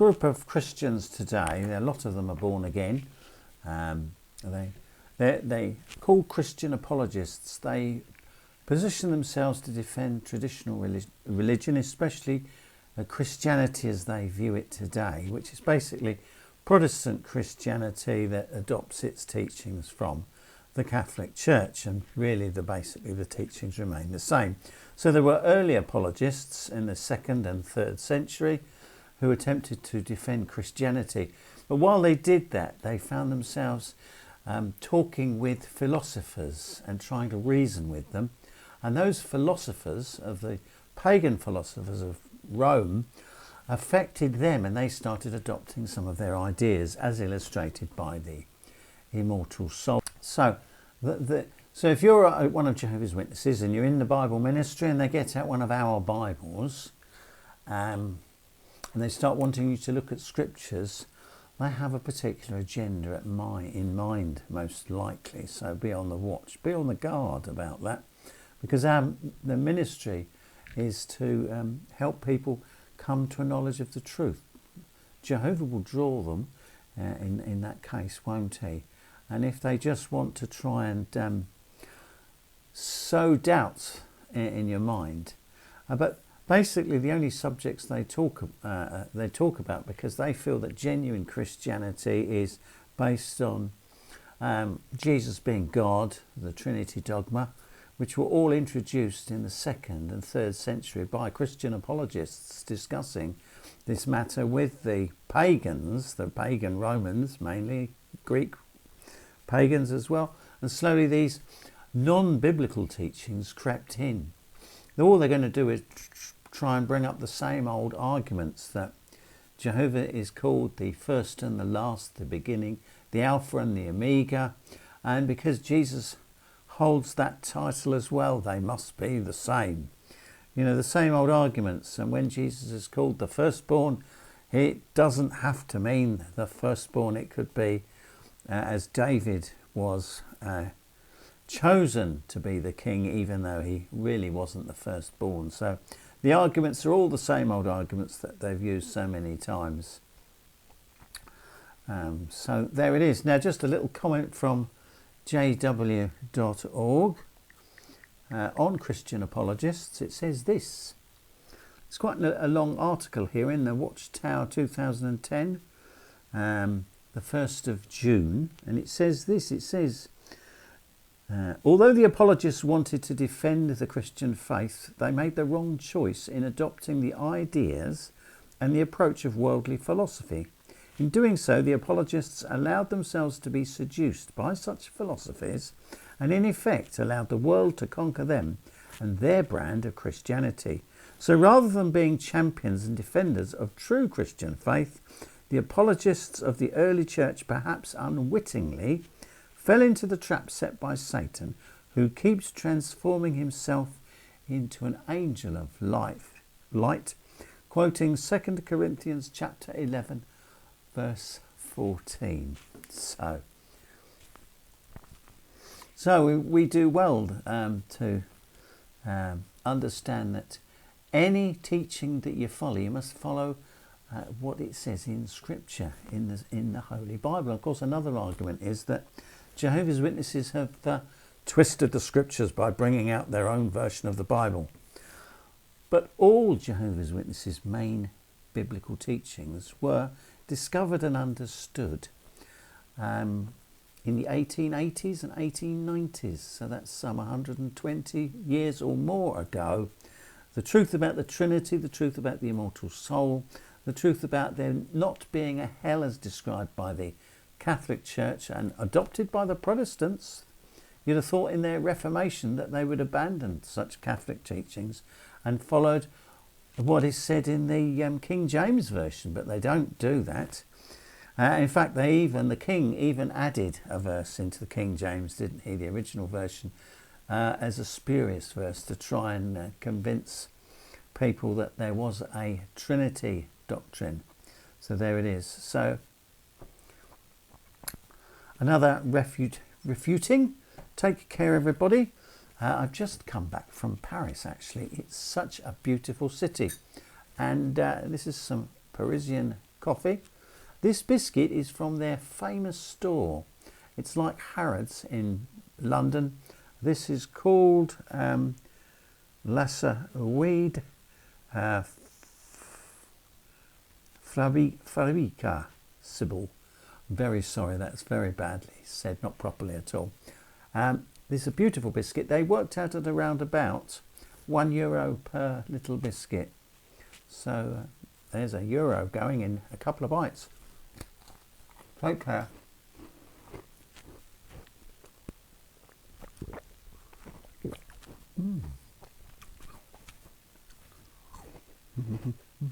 Group of Christians today, a lot of them are born again. They call Christian apologists. They position themselves to defend traditional religion, especially Christianity as they view it today, which is basically Protestant Christianity that adopts its teachings from the Catholic Church, and really basically the teachings remain the same. So there were early apologists in the 2nd and 3rd century who attempted to defend Christianity, but while they did that, they found themselves talking with philosophers and trying to reason with them, and those philosophers of the pagan philosophers of Rome affected them, and they started adopting some of their ideas as illustrated by the immortal soul. So if you're one of Jehovah's Witnesses and you're in the Bible ministry and they get out one of our Bibles and they start wanting you to look at scriptures, they have a particular agenda in mind, most likely. So be on the watch, be on the guard about that, because the ministry is to help people come to a knowledge of the truth. Jehovah will draw them in that case, won't he? And if they just want to try and sow doubts in your mind, but basically the only subjects they talk about, because they feel that genuine Christianity is based on Jesus being God, the Trinity dogma, which were all introduced in the 2nd and 3rd century by Christian apologists discussing this matter with the pagans, the pagan Romans, mainly Greek pagans as well, and slowly these non-biblical teachings crept in. All they're going to do is try and bring up the same old arguments, that Jehovah is called the first and the last, the beginning, the Alpha and the Omega, and because Jesus holds that title as well, they must be the same. You know, the same old arguments. And when Jesus is called the firstborn, it doesn't have to mean the firstborn. It could be as David was chosen to be the king, even though he really wasn't the firstborn. So the arguments are all the same old arguments that they've used so many times. So there it is. Now, just a little comment from jw.org on Christian apologists. It says this. It's quite a long article here in the Watchtower 2010, the 1st of June, and it says this. It says, although the apologists wanted to defend the Christian faith, they made the wrong choice in adopting the ideas and the approach of worldly philosophy. In doing so, the apologists allowed themselves to be seduced by such philosophies and in effect allowed the world to conquer them and their brand of Christianity. So rather than being champions and defenders of true Christian faith, the apologists of the early church, perhaps unwittingly, fell into the trap set by Satan, who keeps transforming himself into an angel of light, quoting 2 Corinthians chapter 11, verse 14. So we do well to understand that any teaching that you follow, you must follow what it says in Scripture, in the Holy Bible. Of course, another argument is that Jehovah's Witnesses have twisted the Scriptures by bringing out their own version of the Bible. But all Jehovah's Witnesses' main biblical teachings were discovered and understood in the 1880s and 1890s. So that's some 120 years or more ago. The truth about the Trinity, the truth about the immortal soul, the truth about there not being a hell as described by the Catholic Church and adopted by the Protestants. You'd have thought in their Reformation that they would abandon such Catholic teachings and followed what is said in the King James Version, but they don't do that. In fact, the King even added a verse into the King James, didn't he, the original version, as a spurious verse to try and convince people that there was a Trinity doctrine. So there it is. So another refuting. Take care, everybody. I've just come back from Paris, actually. It's such a beautiful city. And this is some Parisian coffee. This biscuit is from their famous store. It's like Harrods in London. This is called Lassa Weed Fabrica Sybil. Very sorry, that's very badly said, not properly at all. This is a beautiful biscuit. They worked out at around about €1 per little biscuit. So there's €1 going in a couple of bites. Take care.